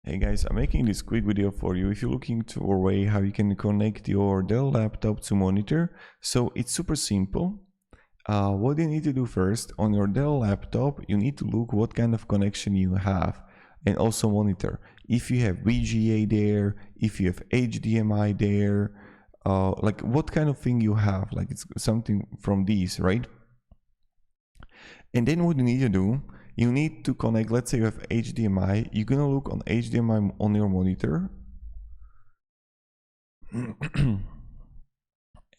Hey guys, I'm making this quick video for you if you're looking to a way how you can connect your Dell laptop to monitor. So it's super simple. What you need to do first on your Dell laptop, you need to look what kind of connection you have and also monitor. If you have VGA there, if you have HDMI there, like what kind of thing you have, like it's something from these, right? And then what you need to do, you need to connect, let's say you have HDMI, you're gonna look on HDMI on your monitor.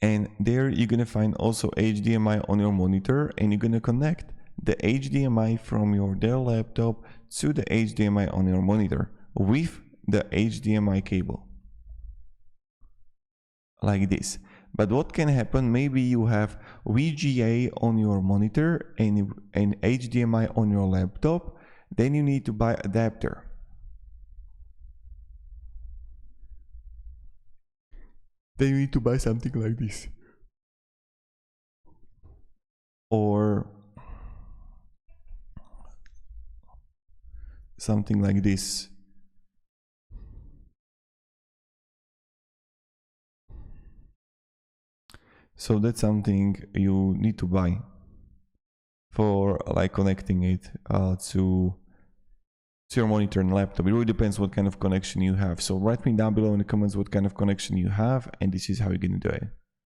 And there you're gonna find also HDMI on your monitor, and you're gonna connect the HDMI from your Dell laptop to the HDMI on your monitor with the HDMI cable. Like this. But what can happen, maybe you have VGA on your monitor and HDMI on your laptop, then you need to buy adapter. Then you need to buy something like this. Or something like this. So that's something you need to buy for like connecting it to your monitor and laptop. It really depends what kind of connection you have. So write me down below in the comments what kind of connection you have, and this is how you're gonna do it.